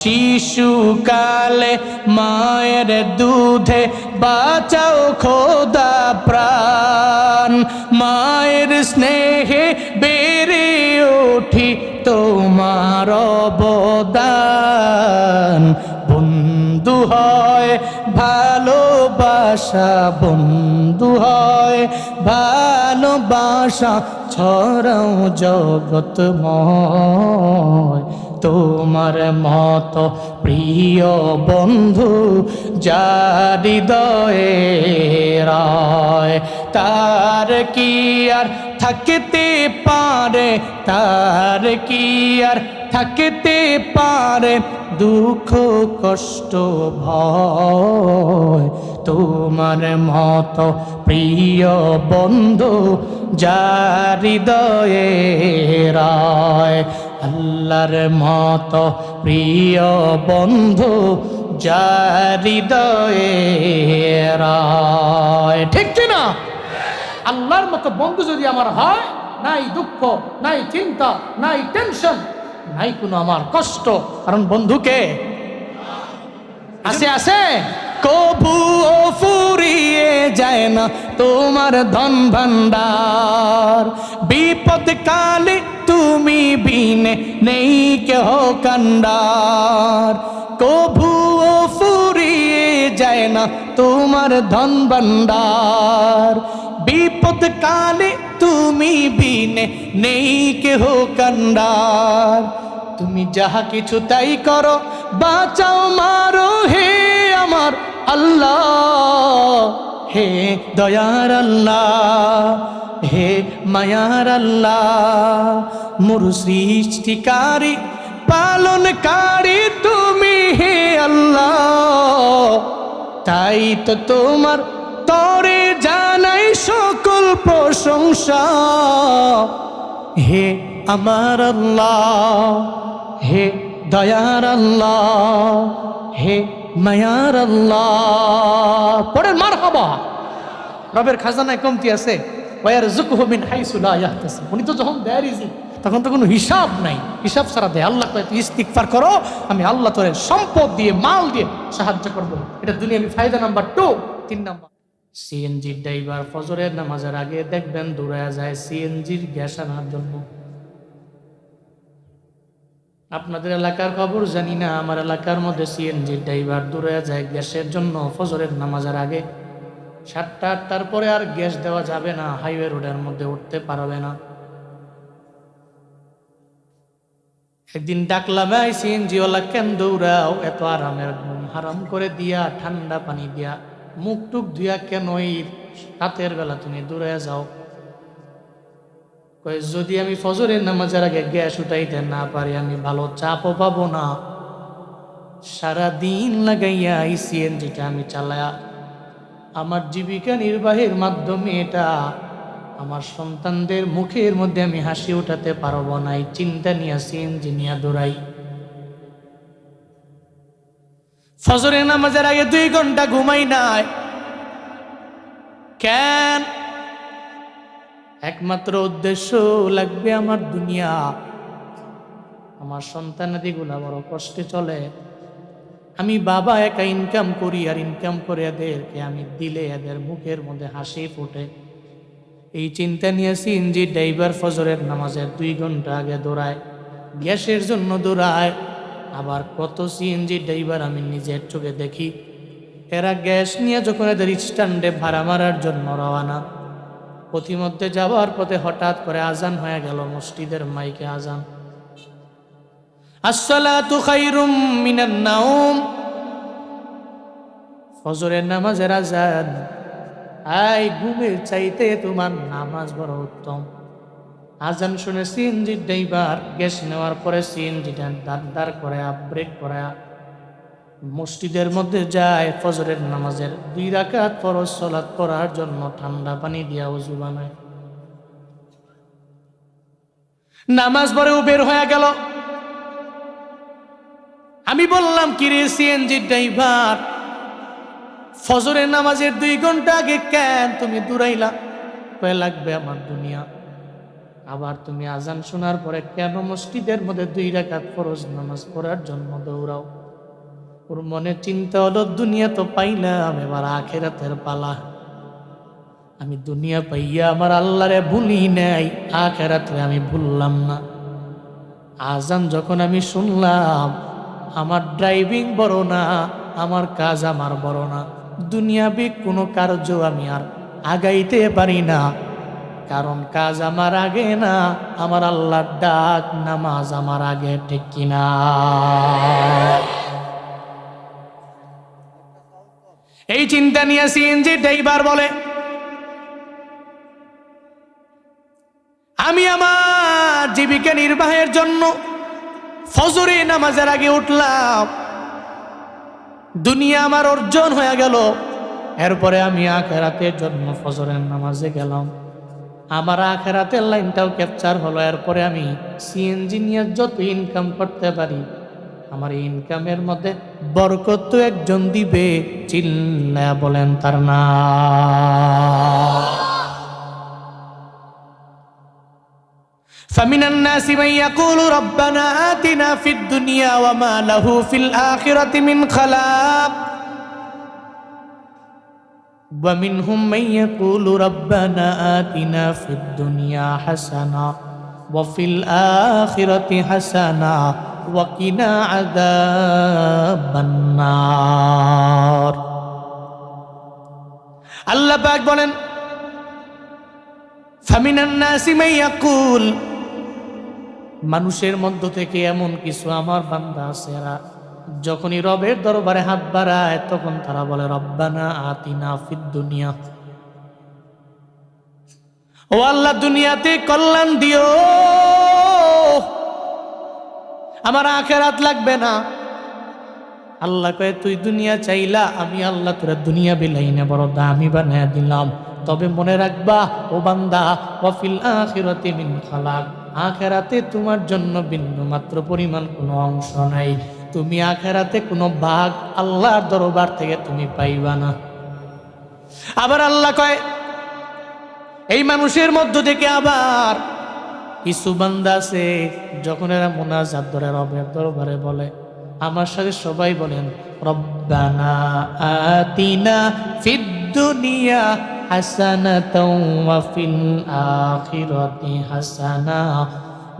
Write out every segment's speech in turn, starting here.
শিশুকালে মায়ের দুধে বাঁচাও খোদা প্রাণ, মায়ের স্নেহে বেড়ে ওঠি তোমার অবদান। বন্ধু হয় ভালোবাসা, বন্ধু হয় ভালোবাসা, ছড়াও জগৎময় তোমার মতো প্রিয় বন্ধু যার হৃদয়ে রয়। তার কি আর থাকতে পারে, তার কি আর থাকতে পারে দুঃখ কষ্ট ভয়। তোমার মতো প্রিয় বন্ধু যার হৃদয়ে রয়। আল্লাহর মতো প্রিয় বন্ধু যার হৃদয়ে রয়। ঠিক কিনা? আল্লাহর মতো বন্ধু যদি আমার হয়, নাই দুঃখ, নাই চিন্তা, নাই টেনশন, নাই কোনো আমার কষ্ট। কারণ বন্ধুকে আছে আছে কবুও ফুরিয়ে যায় না তোমার ধন ভান্ডার। বিপদ কালে তুমি বিনে নেই কেহ কান্ডার। কবুও ফুরিয়ে যায় না তোমার ধন ভান্ডার। বিপদ কালে তুমি বিনে নেই কেহ কান্ডার। তুমি যাহা কিছু তাই করো, বাঁচাও মারো হে আমার আল্লাহ। হে দয়ার আল্লাহ, হে মায়ার আল্লাহ, মোর সৃষ্টিকারী পালনকারী তুমি হে আল্লাহ। তাই তো তোমার তরে জানাই সকল প্রশংসা। হে আমার আল্লাহ, হে দয়ার আল্লাহ, হে মায়ার আল্লাহ। পড়েন মারহাবা। রবের খাজানায় কমতি আছে, ওয়ারযুকহু মিন হাইসু লা ইয়াহতাসিব। উনি তো যখন দেয় রিজিক তখন তো কোনো হিসাব নাই, হিসাব ছাড়া দেয়। আল্লাহ কয় তুই ইস্তিগফার করো, আমি আল্লাহ তোরে সম্পদ দিয়ে মাল দিয়ে সাহায্য করবো। এটা দুনিয়াবি ফায়দা নাম্বার 2। 3 নাম্বার, সিএনজি ড্রাইভার ফজরের নামাজের আগে দেখবেন দৌড়ায়া যায় সিএনজির গ্যাস আনার জন্য। আপনাদের এলাকার খবর জানি না, আমার এলাকার মধ্যে সিএনজি ড্রাইভার দৌড়ায়া যায় গ্যাসের জন্য ফজরের নামাজের আগে। 7টা 8টার পরে আর গ্যাস দেওয়া যাবে না, হাইওয়ে রোডের মধ্যে উঠতে পারবে না। একদিন ডাকলাম, এই সিএনজিওয়ালা কেন দৌড়াও? এত আরামের ঘুম হারাম করে দিয়া, ঠান্ডা পানি দিয়া মুখ টুক ধুয়া কেন এই রাতের বেলা তুমি দৌড়ায়া যাও? কয় যদি আমি ফজরের নামাজের আগে গ্যাস উঠাইতে না পারি, আমি ভালো চাপও পাবো না। সারাদিন লাগাইয়া এই সিএনজিটা আমি চালায়া আমার জীবিকা নির্বাহের মাধ্যমে এটা আমার সন্তানদের মুখের মধ্যে আমি হাসি উঠাতে পারবো না। এই চিন্তা নিয়ে সিএনজি নিয়ে দৌড়াই। ফজরের নামাজের আগে 2 ঘন্টা ঘুমাই নাই। কেন? একমাত্র উদ্দেশ্য লাগবে আমার দুনিয়া। আমার সন্তানাদিগুলা বড় কষ্টে চলে, আমি বাবা একা ইনকাম করি, আর ইনকাম করে এদেরকে আমি দিলে এদের মুখের মধ্যে হাসি ফোটে। এই চিন্তা নিয়ে সিএনজি ড্রাইভার ফজরের নামাজের 2 ঘন্টা আগে দৌড়ায়, গ্যাসের জন্য দৌড়ায়। আবার কত সিএনজি ড্রাইভার আমি নিজের চোখে দেখি, এরা গ্যাস নিয়ে যখন এদের স্ট্যান্ডে ভাড়া মারার জন্য রওয়ানা, পথিমধ্যে যাওয়ার পথে হঠাৎ করে আজান হয়ে গেল, মসজিদের মাইকে আজান, আসসালাতু খায়রুম মিনান নাওম, ফজরের নামাজের আজান। আই ঘুমের চাইতে তোমার নামাজ বড় উত্তম। আজান শুনে সিএনজি ড্রাইভার গ্যাস নেওয়ার পরে সিএনজিটা দাঁড় করে ব্রেক করে মসজিদের মধ্যে যায়। ফজরের নামাজের 2 রাকাত ফরজ সালাত পড়ার জন্য ঠান্ডা পানি দিয়া ওযু বানায়। নামাজ পড়ে বের হয়ে গেল। আমি বললাম, কি রে সিএনজি ড্রাইভার, ফজরের নামাজের 2 ঘন্টা আগে কেন তুমি দৌড়াইলা? কয়ে লাগবে আমার দুনিয়া। আবার তুমি আজান শোনার পরে কেন মসজিদের মধ্যে 2 রাকাত ফরজ নামাজ পড়ার জন্য দৌড়াও? ওর মনে চিন্তা হলো দুনিয়া তো পাইলাম, এবার আখিরাতের পালা। আমি দুনিয়া পাইয়া আমার আল্লাহরে ভুলি নাই, আখিরাতে আমি ভুললাম না। আজান যখন আমি শুনলাম, আমার ড্রাইভিং বড় না, আমার কাজ আমার বড় না, দুনিয়াবি কোনো কার্য আমি আর আগাইতে পারি না, কারণ কাজ আমার আগে না, আমার আল্লাহর ডাক নামাজ আমার আগে, ঠিক কিনা? এই চিন্তা নিয়ে সিএনজি ড্রাইভার বলে, আমি আমার জীবিকা নির্বাহের জন্য ফজরে নামাজের আগে উঠলাম, দুনিয়া আমার অর্জন হয়ে গেল, এরপরে আমি আখিরাতের জন্য ফজরের নামাজে গেলাম, আমার আখিরাতের লাইনটাও ক্যাপচার হলো, এরপরে আমি সিএনজি নিয়ে যত ইনকাম করতে পারি, আমার ইনকামের মধ্যে বরকত তো একজন দিবে, চিল্লায়া বলেন তার নাম। فمن الناس من يقول ربنا آتنا في الدنيا وما له في الآخرة من خلاق ومنهم من يقول ربنا آتنا في الدنيا حسنة وفي الآخرة حسنة وقنا عذاب النار। আল্লাহ পাক বলেন, فمن الناس من يقول, মানুষের মধ্য থেকে এমন কিছু আমার বান্দা আছে, এরা যখনই রবের দরবারে হাত বাড়ায় তখন তারা বলে রব্বানা আতিনা ফিদ দুনিয়া, ও আল্লাহ দুনিয়াতে কল্যাণ দিও, আমার আখিরাত লাগবে না। আল্লাহ কয় তুই দুনিয়া চাইলা, আমি আল্লাহ তোরা দুনিয়া বিলাইনে বড় দামি বানায় দিলাম, তবে মনে রাখবা ও বান্দা, ওয়াফিল আখিরাতি মিন খালাক, আখিরাতে তোমার জন্য বিন্দু মাত্র পরিমাণ কোনো অংশ নাই, তুমি আখিরাতে কোনো ভাগ আল্লাহর দরবার থেকে তুমি পাইবা না। আবার আল্লাহ কয়, এই মানুষের মধ্য থেকে আবার কিছু বান্দা আছে, যখন এরা মুনাজাত ধরে রবের দরবারে বলে, আমার সাথে সবাই বলেন রব্বানা আতিনা ফিদ দুনিয়া হাসানাতাও ওয়া ফিল আখিরাতি হাসানা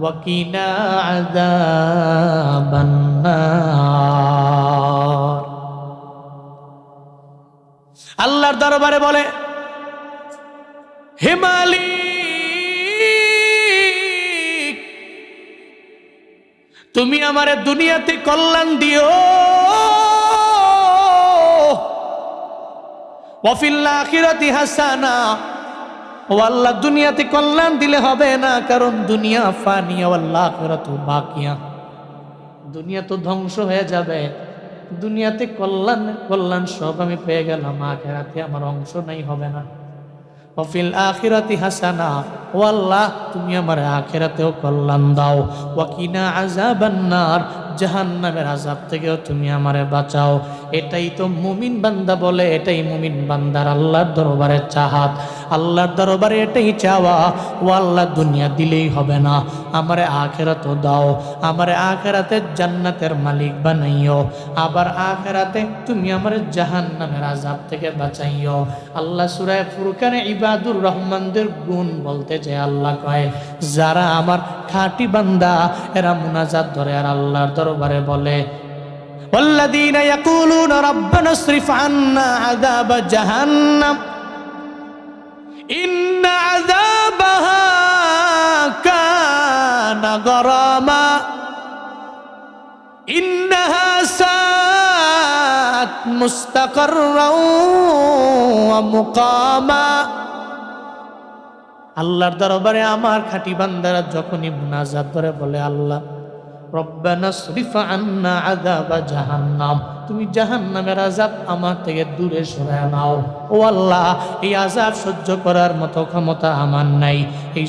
ওয়া কিনা আযাবান নার। আল্লাহর দরবারে বলে, হে মালিক, তুমি আমারে দুনিয়াতে কল্যাণ দিও, ওয়া ফিল আখিরাতি হাসানা, ও আল্লাহ দুনিয়াতে কল্যাণ দিলে হবে না, কারণ দুনিয়া ফানিয়া ওয়াল আখিরাতু বাকিয়া, দুনিয়া তো ধ্বংস হয়ে যাবে, দুনিয়াতে কল্যাণ সব আমি পেয়ে গেলাম, আখিরাতে আমার অংশ নাই, হবে না। ওয়া ফিল আখিরাতি হাসানা, ও আল্লাহ তুমি আমার আখিরাতেও কল্যাণ দাও, ওয়া কিনা আযাবান নার, জাহান্নামের আযাব থেকেও তুমি আমারে বাঁচাও। এটাই তো মুমিন বান্দা বলে, এটাই মুমিন বান্দার আল্লাহর দরবারে চাহাত, আল্লাহর দরবারে এটাই চাওয়া, ও আল্লাহ দুনিয়া দিলেই হবে না, আমারে আখিরাতও দাও, আমারে আখিরাতে জান্নাতের মালিক বানাইও, আবার আখিরাতে তুমি আমারে জাহান্নামের আযাব থেকে বাঁচাইও। আল্লাহ সূরা ফুরকানে ইবাদুর রহমানদের গুণ বলতে যে আল্লাহ কয়, যারা আমার খাঁটি বান্দা এরা মুনাজাত ধরে আর আল্লাহর দরবারে বলে, والذين يقولون ربنا اصرف عنا عذاب جهنم إن عذابها كان غراما إنها ساءت مستقرا ومقاما। আল্লাহর দরবারে আমার খাঁটি বান্দারা যখনই মুনাজাত করে বলে, আল্লাহ রব্বানা সরিফ আন্না আযাবা জাহান্নাম, তুমি জাহান্নামের আযাব আমার থেকে দূরে সরায় নাও, ও আল্লাহ, এই আযাব সহ্য করার মতো ক্ষমতা আমার নাই, এই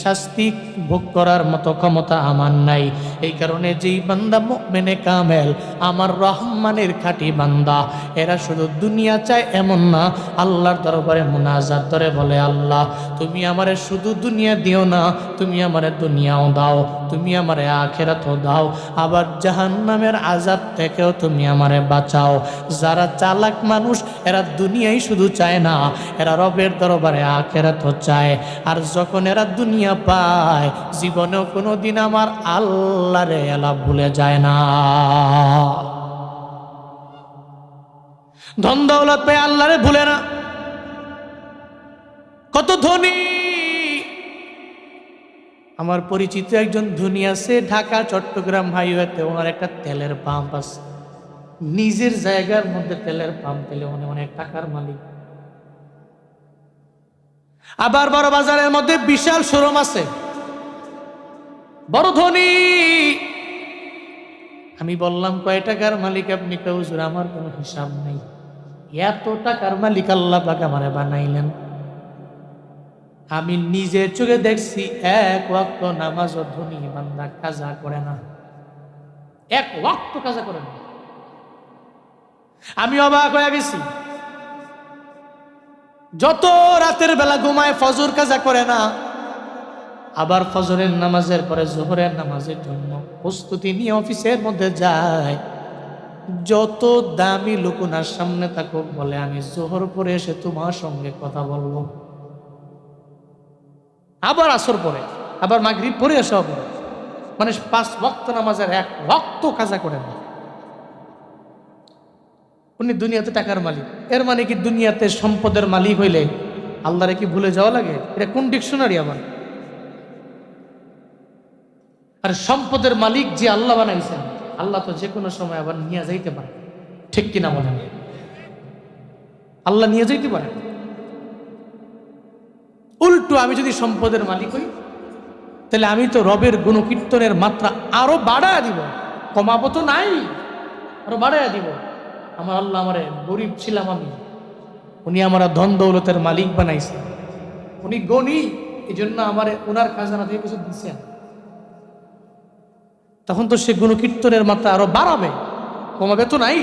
শাস্তি ভোগ করার মতো ক্ষমতা আমার নাই। এই কারণে যেই বান্দা মুমিনে কামেল, আমার রহমানের খাঁটি বান্দা, এরা শুধু দুনিয়া চায় এমন না, আল্লাহর দরবারে মুনাজাত ধরে বলে, আল্লাহ তুমি আমারে শুধু দুনিয়া দিও না, তুমি আমারে দুনিয়াও দাও, তুমি আমারে আখিরাতও দাও, আবার জাহান্নামের আযাব থেকেও তুমি আমারে বাঁচাও। যারা চালাক মানুষ, এরা দুনিয়াই শুধু চায় না, এরা রবের দরবারে আখিরাতও চায়। আর যখন এরা দুনিয়া পায়, জীবনেও কোনোদিন আমার আল্লাহরে এলা ভুলে যায় না। ধন দৌলত পেয়ে আল্লাহরে ভুলে না। কত ধনী, আমার পরিচিত একজন ধনী আছে, ঢাকা চট্টগ্রাম হাইওয়েতে ওনার একটা তেলের পাম্প আছে, নিজের জায়গার মধ্যে তেলের পাম্প, তেলে অনেক টাকার মালিক। আবার বড় বাজারের মধ্যে বিশাল শোরুম আছে, বড় ধনী। আমি বললাম কয় টাকার মালিক আপনি? কয় হুজুর আমার কোনো হিসাব নেই, এত টাকার মালিক আল্লাহ পাক আমারে বানাইলেন। আমি নিজে চোখে দেখছি, এক ওয়াক্ত নামাজও ধনী বান্দা কাজা করে না, এক ওয়াক্ত কাজা করে না। আমি অবাক হয়ে গেছি, যত রাতের বেলা ঘুমায়, ফজর কাজা করে না, আবার ফজরের নামাজের পরে জোহরের নামাজের জন্য প্রস্তুতি নিয়ে অফিসের মধ্যে যায়। যত দামি লোক ওনার সামনে থাকুক, বলে আমি জোহর পরে এসে তোমার সঙ্গে কথা বলবো। আবার আসর পরে, আবার মাগরিব পরে আসা পরে, মানে 5 ওয়াক্ত নামাজের এক ওয়াক্ত কাজা করে না। উনি দুনিয়াতে টাকার মালিক, এর মানে কি দুনিয়াতে সম্পদের মালিক হইলে আল্লাহরে কি ভুলে যাওয়া লাগে? এটা কোন ডিকশনারি আমার? আর সম্পদের মালিক যে আল্লাহ বানাইছেন, আল্লাহ তো যে কোনো সময় আবার নিয়ে যাইতে পারে, ঠিক কিনা বলেন? আল্লাহ নিয়ে যাইতে পারে। উল্টো আমি যদি সম্পদের মালিক হই, তাহলে আমি তো রবের গুণকীর্তনের মাত্রা আরো বাড়ায় দিব, কমাবো তো নাই, আরো বাড়ায় দিব। আমার আল্লাহ আমারে গরিব ছিলাম আমি, উনি আমার ধন দৌলতের মালিক বানাইছে, উনি গণী, এই জন্য আমার ওনার খাজানা থেকে কিছু দিচ্ছেন। তখন তো সে গুণকীর্তনের মাত্রা আরো বাড়াবে, কমাবে তো নাই।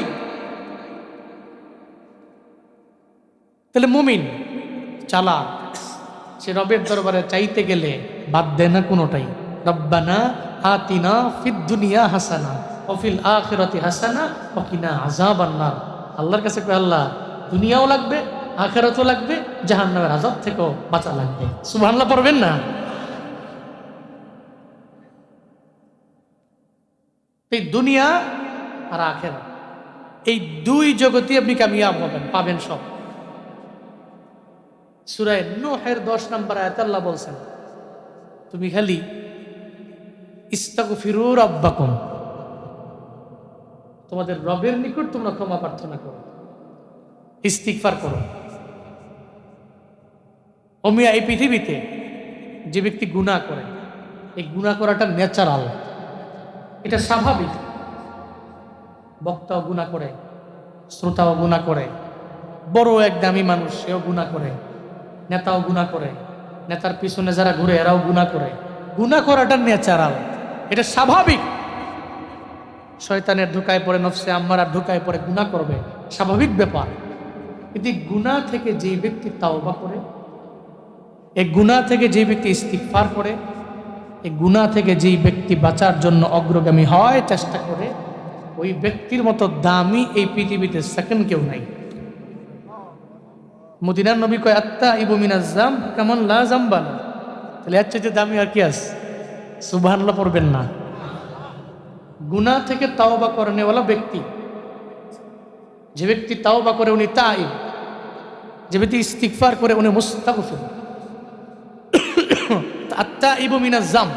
তাহলে মুমিন চালাক, সে রবের দরবারে চাইতে গেলে বাদ দেয় না কোনোটাই। রব্বানা আতিনা ফিদ দুনিয়া হাসানা ওয়া ফিল আখিরাতি হাসানা ওয়া কিনা আযাবান নার। আল্লাহর কাছে কয়, আল্লাহ দুনিয়াও লাগবে, আখিরাতও লাগবে, জাহান্নামের আযাব থেকেও বাঁচা লাগবে। সুবহানাল্লাহ পড়বেন না? এই দুনিয়া আর আখিরাত, এই দুই জগতে আপনি কামিয়াব হবেন, পাবেন সব। সূরা নূহের 10 নম্বর আয়াতে আল্লাহ বলছেন, তুমি খালি ইস্তাগফিরু রাব্বাকুম, তোমাদের রবের নিকট তোমরা ক্ষমা প্রার্থনা করো, ইস্তিগফার করো। ওমিয়া, এই পৃথিবীতে যে ব্যক্তি গুনাহ করে, এই গুনাহ করাটা ন্যাচারাল, এটা স্বাভাবিক। বক্তাও গুনাহ করে, শ্রোতাও গুনাহ করে, বড় এক দামি মানুষ সেও গুনাহ করে, নেতাও গুনাহ করে, নেতার পিছনে যারা ঘুরে এরাও গুনাহ করে। গুনাহ করাটা ন্যাচারাল, এটা স্বাভাবিক। শয়তানের ধোকায় পড়ে, নফসে আম্মারার ধোকায় পড়ে গুনাহ করবে, স্বাভাবিক ব্যাপার। কিন্তু গুনাহ থেকে যে ব্যক্তি তাওবা করে, এই গুনাহ থেকে যে ব্যক্তি ইস্তিগফার করে, এই গুনাহ থেকে যেই ব্যক্তি বাঁচার জন্য অগ্রগামী হয়, চেষ্টা করে, ওই ব্যক্তির মতো দামি এই পৃথিবীতে সেকেন্ড কেউ নাই। মদিনার নবী কয়, আত্তাইবু মিনাজ যাম কামান লা যামবা লাহু। তাহলে এর চাইতে দামি আর কি আছে? সুবহানাল্লাহ পড়বেন না? গুনাহ থেকে তাওবা করেনেওয়ালা ব্যক্তি, যে ব্যক্তি তাওবা করে উনি তাইব, যে ব্যক্তি ইস্তিগফার করে উনি মুস্তাগফির। আত্তাইবু মিনাজ যাম,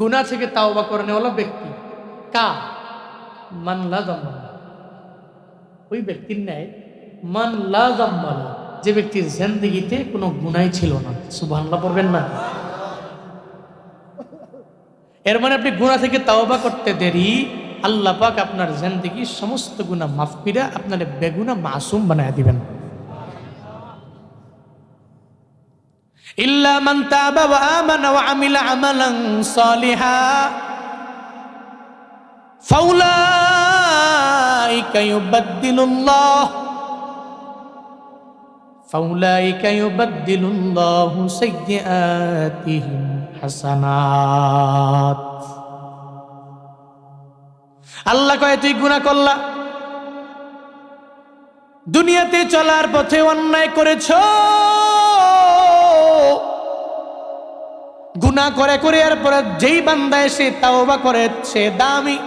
গুনাহ থেকে তাওবা করেনেওয়ালা ব্যক্তি কা? মান লা যামবা লাহু। ওই ব্যক্তির ন্যায় মান লা যামবা লাহু, যে ব্যক্তির জিন্দেগিতে কোনো গুনাহ ছিল না। সুবহানাল্লাহ পড়বেন না? এর মানে আপনি গুনাহ থেকে তাওবা করতে দেরি, আল্লাহ পাক আপনার জিন্দেগির সমস্ত গুনাহ মাফ করে আপনার বেগুনা মাসুম বানায় দিবেন। ইল্লা মান তাবা ওয়া আমানা ওয়া আমিলা আমালান সালিহা ফাউলাইকা ইউবাদদিলুল্লাহু সাইয়্যাতিহিম হাসানাত। আল্লাহ কয় তুই গুনাহ করলা, দুনিয়াতে চলার পথে অন্যায় করেছ, গুনাহ করে করে এরপরে যেই বান্দা এসে তাওবা করে সে দামি।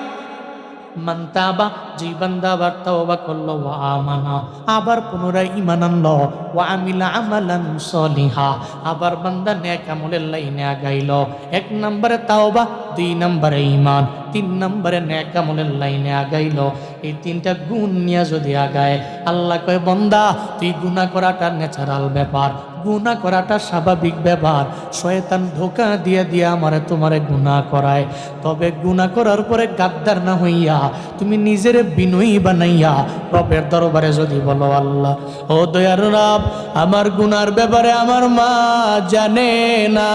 মান তাবা, যেই বান্দা আবার তাওবা করলো, ওয়া আমানা আবার পুনরায় ঈমান আনলো, ওয়া আমিলা আমালান সলিহা আবার বান্দা নেক আমলের লাইনে আগাইলো। এক নম্বরে তাওবা, দুই নম্বরে ঈমান, তিন নম্বরে নেক আমলের লাইনে আগাইলো। এই তিনটা গুণ নিয়ে যদি আগায়, আল্লাহ কয় বান্দা তুই গুনাহ করাটা ন্যাচারাল ব্যাপার, গুনাহ করাটা স্বাভাবিক ব্যাপার। শয়তান ধোঁকা দিয়ে দিয়ে আমারে তোমারে গুনাহ করায়, তবে গুনাহ করার পরে গাদ্দার না হইয়া তুমি নিজের বিনয়ী বানাইয়া রবের দরবারে যদি বলো, আল্লাহ ও দয়ার রব, আমার গুনার ব্যাপারে আমার মা জানে না,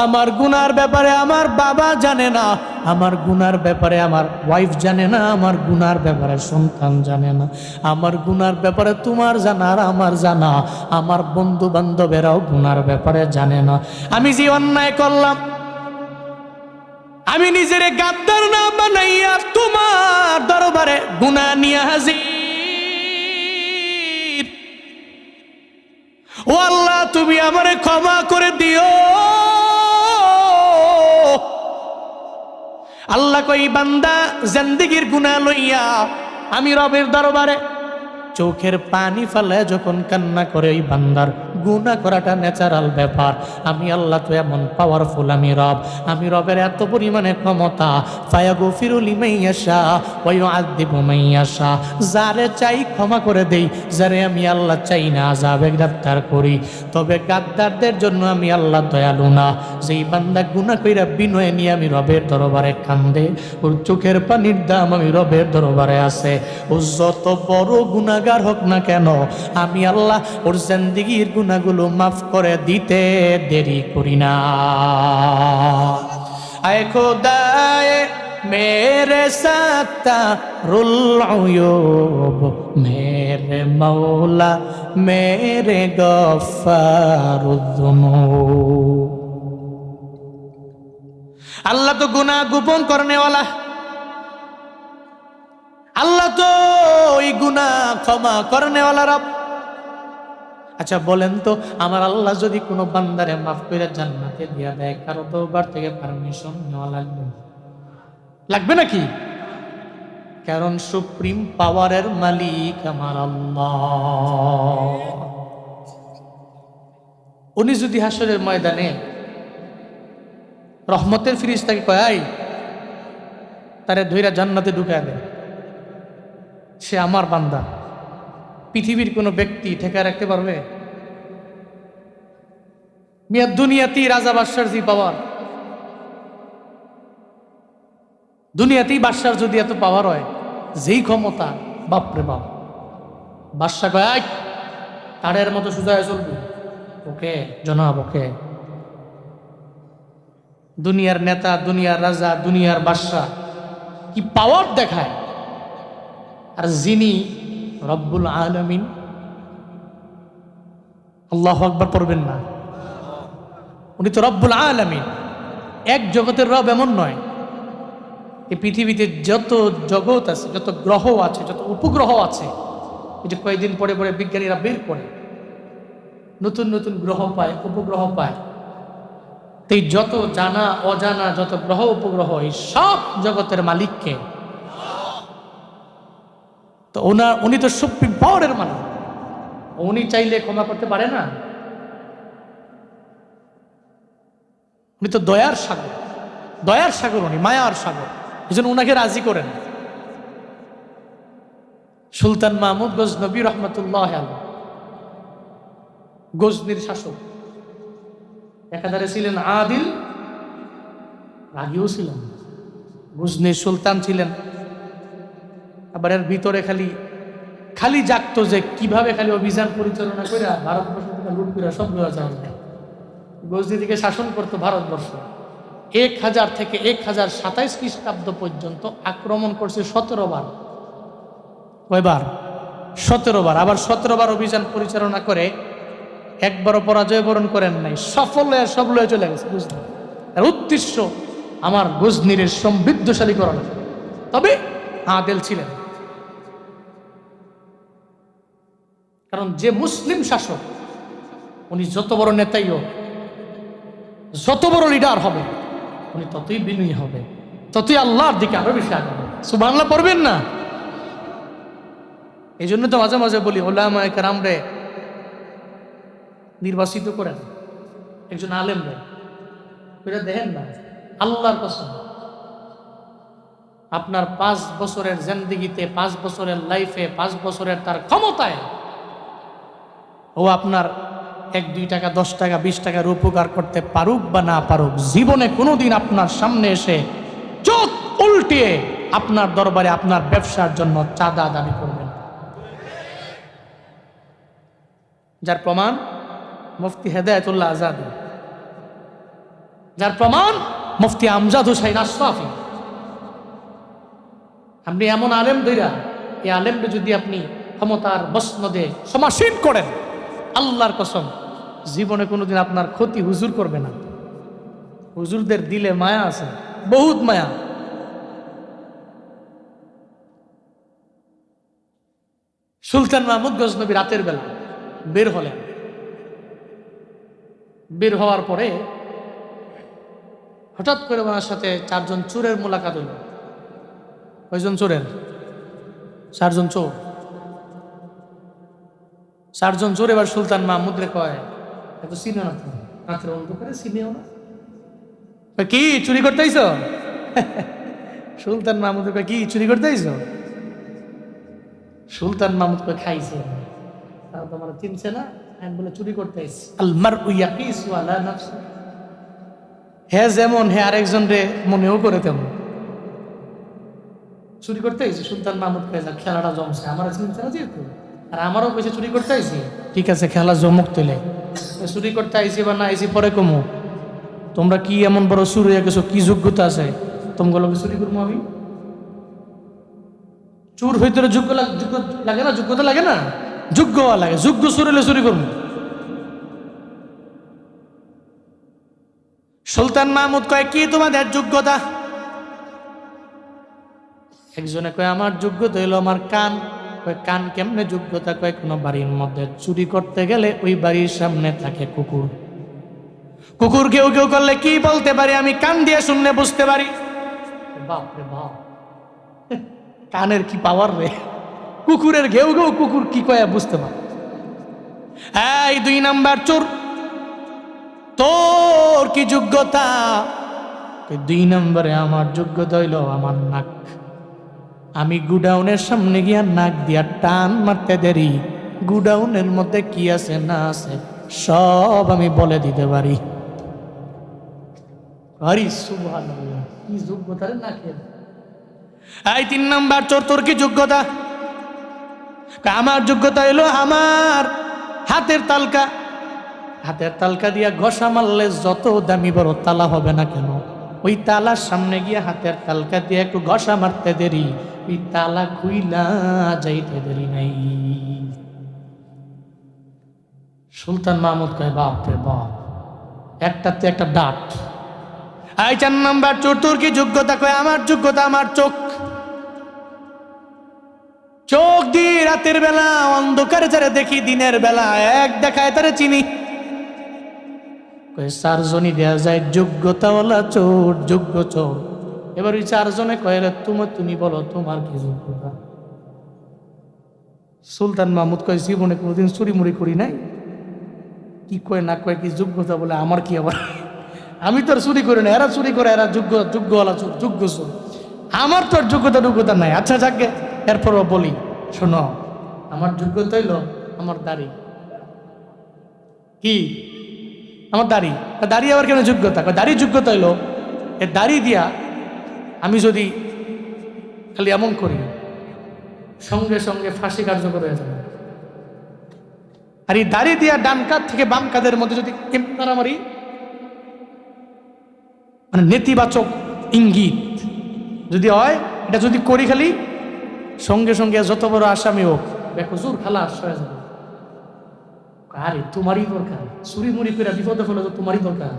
আমার গুনার ব্যাপারে আমার বাবা জানে না, আমার গুনার ব্যাপারে আমার ওয়াইফ জানে না, আমার গুনার ব্যাপারে সন্তান জানে না, আমার গুনার ব্যাপারে তোমার জানা আর আমার জানা, আমার বন্ধু বান্ধবেরাও গুনার ব্যাপারে জানে না। আমি যে অন্যায় করলাম, আমি নিজের গাদ্দার না বানাইয়া তোমার দরবারে গুনাহ নিয়ে হাজির। ও আল্লাহ, তুমি আমারে ক্ষমা করে দিও। আল্লাহ কই বান্দা জিন্দেগির গুনাহ লইয়া আমি রবের দরবারে চোখের পানি ফেলে যখন কান্না করে, ওই বান্দার গুনাহ করাটা ন্যাচারাল ব্যাপার। আমি আল্লাহ তো এমন পাওয়ারফুল, আমি রবের এত পরিমাণে ক্ষমতা, ফায়াগফিরু লিমান ইয়াশা ওয়া ইউআযযিবু মান ইয়াশা, যারে চাই ক্ষমা করে দেই, যারে আমি আল্লাহ চাই না আযাবে গ্রেফতার করি। তবে গাদ্দারদের জন্য আমি আল্লাহ দয়ালু না। যেই বান্দা গুনাহ কইরা বিনয় নিয়ে আমি রবের দরবারে কান্দে, ওর চোখের পানির দাম আমি রবের দরবারে আছে। ও যত বড় গুনাহগার হোক না কেন, আমি আল্লাহ ওর জিন্দেগির গুনাহগুলো মাফ করে দিতে দেরি করি না। আয় খোদায়ে মেরে সাথা রুল উয়ুব, মেরে মৌলা মেরে গফফারুদ্দুনুব। আল্লাহ তো গুনাহ গোপন করনেওয়ালা, আল্লাহ তো ওই গুনাহ ক্ষমা করনেওয়ালা রব। আচ্ছা বলেন তো, আমার আল্লাহ যদি কোনো বান্দারে মাফ করে জান্নাতে দিয়া দেয়, কারো তওবার থেকে পারমিশন নেওয়া লাগবে নাকি? কারণ সুপ্রিম পাওয়ারের মালিক আমার আল্লাহ। উনি যদি হাসরের ময়দানে রহমতের ফিরিস্তাকে কয় তারে ধইরা জান্নাতে ঢুকায় দেয়, সে আমার বান্দা, পৃথিবীর কোনো ব্যক্তি ঠেকা রাখতে পারবে? মিয়া দুনিয়াতেই রাজা বাদশার জি পাওয়ার, দুনিয়াতেই বাদশার যদি এত পাওয়ার হয়, যেই ক্ষমতা, বাপরে বাপ। বাদশা কয় তারের মতো সোজা হয়ে চলবে, ওকে জনাব, ওকে। দুনিয়ার নেতা, দুনিয়ার রাজা, দুনিয়ার বাদশা কি পাওয়ার দেখায়, আর যিনি রব্বুল আলামিন, আল্লাহু আকবার পড়বেন না? উনি তো রব্বুল আলামিন, এক জগতের রব এমন নয়। এই পৃথিবীতে যত জগৎ আছে, যত গ্রহ আছে, যত উপগ্রহ আছে, এটা কয়েকদিন পরে পরে বিজ্ঞানীরা বের করে নতুন নতুন গ্রহ পায়, উপগ্রহ পায়। এই যত জানা অজানা যত গ্রহ উপগ্রহ, এই সব জগতের মালিককে। তো উনি তো সুপ্রিম পাওয়ারের মালিক, উনি চাইলে ক্ষমা করতে পারে না? উনি তো দয়ার সাগর, দয়ার সাগর, উনি মায়ার সাগর, এই জন্য উনাকে রাজি করেন। সুলতান মাহমুদ গজনবী রহমতুল্লাহ আলাইহি, গজনির শাসক, একাধারে ছিলেন আদিল, রাগীও ছিলেন। গজনির সুলতান ছিলেন। আবার এর ভিতরে খালি খালি জাগতো যে কিভাবে খালি অভিযান পরিচালনা করে ভারতবর্ষ থেকে লুট করে সব লওয়া যাওয়া যায়। গজনি থেকে শাসন করতো ভারতবর্ষ। 1000 থেকে 1027 খ্রিস্টাব্দ পর্যন্ত আক্রমণ করছে 17 বার। কয়বার? 17 বার। আবার 17 বার অভিযান পরিচালনা করে একবারও পরাজয় বরণ করেন নাই, সফল হয়ে সব লয়ে চলে গেছে গজনি। এর উদ্দেশ্য আমার গজনির সমৃদ্ধশালী করানো, তবে আদেল ছিলেন। কারণ যে মুসলিম শাসক উনি যত বড় নেতাই হোক, যত বড় লিডার হবে, উনি ততই বিনয়ী হবে, ততই আল্লাহর দিকে আরো বেশি আগাবে। সুবহানাল্লাহ পড়বেন না? এই জন্য তো মাঝে মাঝে বলি, উলামায়ে কেরামরে নির্বাচিত করেন একজন আলেম রে, এটা দেখেন না, আল্লাহর কসম আপনার 5 বছরের জিন্দেগিতে, 5 বছরের লাইফে, 5 বছরের তার ক্ষমতায় ও আপনার 1-2 টাকা, 10 টাকা, 20 টাকার উপকার করতে পারুক বা না পারুক, জীবনে কোনোদিন আপনার সামনে এসে চোখ উল্টিয়ে আপনার দরবারে আপনার ব্যবসার জন্য চাঁদা দাবি করবেন। যার প্রমাণ মুফতি হেদায়েতুল্লাহ আজাদী, যার প্রমাণ মুফতি আমজাদ হোসাইন আশরাফি। আপনি এমন আলেম ধইরা, এই আলেমকে যদি আপনি ক্ষমতার বসনদে সমাসীন করেন, আল্লাহর কসম জীবনে কোনোদিন আপনার ক্ষতি হুজুর করবে না। হুজুরদের দিলে মায়া আছে, বহুত মায়া। সুলতান মাহমুদ গজনবী রাতের বেলা বের হলেন। বের হওয়ার পরে হঠাৎ করে ওনার সাথে 4 জন চোরের মোলাকাত হইল। কয়জন চোরের? 4 জন চোর। 4 জন চোর এবার সুলতান মাহমুদ রে কয়, এত চিনে না তুমি, রাত্রে অন্ধকারে চিনেও না, কি চুরি করতে আইছো? সুলতান মাহমুদ কয়, কি চুরি করতে আইছো? সুলতান মাহমুদ কয়, খাইছে, তারা তোমার চিনছে না, আমি বলে চুরি করতে আইছি। আল মারউ ইয়াকিসু আলা নাফসি, হে যেমন হে আরেকজন রে মনেও করে তেমন। চুরি করতে আইছি। সুলতান মাহমুদ কয়, যা খেলাটা জমছে, আমার চিনছে না যেহেতু, আর আমারও বেশি চুরি করতে আইছি, ঠিক আছে খেলা জমুক তোলে। চুরি করতে আইছি বা না আইছি পরে কমু, তোমরা কি এমন বড় চুর হয়ে গেছো, কি যোগ্যতা আছে তোমাগুলোকে চুরি করবো আমি? চুর হইতে যোগ্য লাগে না, যোগ্যতা লাগে না, যোগ্য লাগে, যোগ্য চুর হলে চুরি করবো। সুলতান মাহমুদ কয়, কি তোমাদের যোগ্যতা? একজনে কয়, আমার যোগ্যতা হইলো আমার কান। কয়, কান কেমনে যোগ্যতা? কয়, কোনো বাড়ির মধ্যে চুরি করতে গেলে ওই বাড়ির সামনে থাকে কুকুর, কুকুর কেউ কেউ করলে কি বলতে পারি আমি কান দিয়ে শুনলে বুঝতে পারি। বাপ রে বাপ, কানের কি পাওয়ার রে! কুকুরের ঘেউ ঘেউ কুকুর কি কয় বুঝতে পারে। এই 2 নাম্বার চোর, তোর কি যোগ্যতা? 2 নম্বরে আমার যোগ্যতা হইল আমার নাক। আমি গুডাউনের সামনে গিয়া নাক দিয়া টান মারতে দেরি, গুডাউনের মধ্যে কি আছে না আছে সব আমি বলে দিতে পারি। আরে সুবহানাল্লাহ, কি যোগ্যতা রে নাকের! এই 3 নাম্বার চোর, তোর কি যোগ্যতা? আমার যোগ্যতা হইল আমার হাতের তালকা। হাতের তালকা দিয়া ঘষা মারলে যত দামি বড় তালা হবে না কেন, ওই তালার সামনে গিয়ে হাতের তালকা দিয়ে একটু ঘষা মারতে দেরি, ওই তালা খুইলা যাইতে দেরি নাই। সুলতান মাহমুদ কয়, বাপ রে বাপ, একটাতে একটা ডাট। এই 4 নাম্বার চোর, তোর কি যোগ্যতা? কয়, আমার যোগ্যতা আমার চোখ। চোখ দিয়ে রাতের বেলা অন্ধকারে যারা দেখি, দিনের বেলা এক দেখায় তারে চিনি। 4 জনই দেয়া যায় যোগ্যতাওয়ালা চোর, যোগ্য চোর। এবার ওই 4 জনে কয়, তুমি বলো তোমার কি যোগ্যতা? সুলতান মাহমুদ কয়, জীবনে কোনোদিন চুরি মুড়ি করি নাই। কি কয় না কয়, কি যোগ্যতা বলে আমার কি আবার? আমি তো আর চুরি করি না, এরা চুরি করে, এরা যোগ্যওয়ালা চোর, যোগ্য চোর। আমার তো আর যোগ্যতা নাই। আচ্ছা যাকে, এরপরও বলি, শোনো, আমার যোগ্যতা হইল আমার দাড়ি। কি? আমার দাড়ি। দাড়ি আবার কেন যোগ্যতা? দাড়ি যোগ্যতা হইলো এ দাড়ি দিয়া আমি যদি খালি এমন করি, সঙ্গে সঙ্গে ফাঁসি কার্যকর হয়ে যাবে। আর এই দাড়ি দিয়া ডান কাঁধ থেকে বাম কাঁধের মধ্যে যদি মারামারি, মানে নেতিবাচক ইঙ্গিত যদি হয়, এটা যদি করি খালি সঙ্গে সঙ্গে যত বড় আসামি হোক বেকসুর খালাস হয়ে যাবে। আরে তোমারই দরকার, চুরি মুড়ি করে বিপদে ফেলে তো তোমারই দরকার।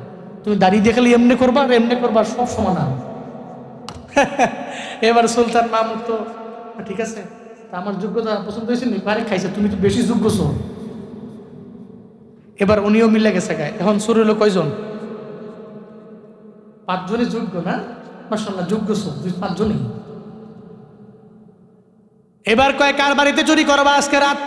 তুমি দাঁড়িয়ে দিয়ে খালি এমনি করবা আর এমনি করবা, সব সমাধান। এবার সুলতান মাহমুদ তো ঠিক আছে, তা আমার যোগ্যতা পছন্দ হয়েছে নি, বারে খাইছে, তুমি তো বেশি যোগ্য চোর। এবার উনিও মিলে গেছে গায়ে। এখন চোর হলো কয়জন? 5 জনই যোগ্য না? মাশাআল্লাহ, যোগ্য চোর 5 জনই। এবার কয় কার বাড়িতে চুরি করবা আজকে রাত?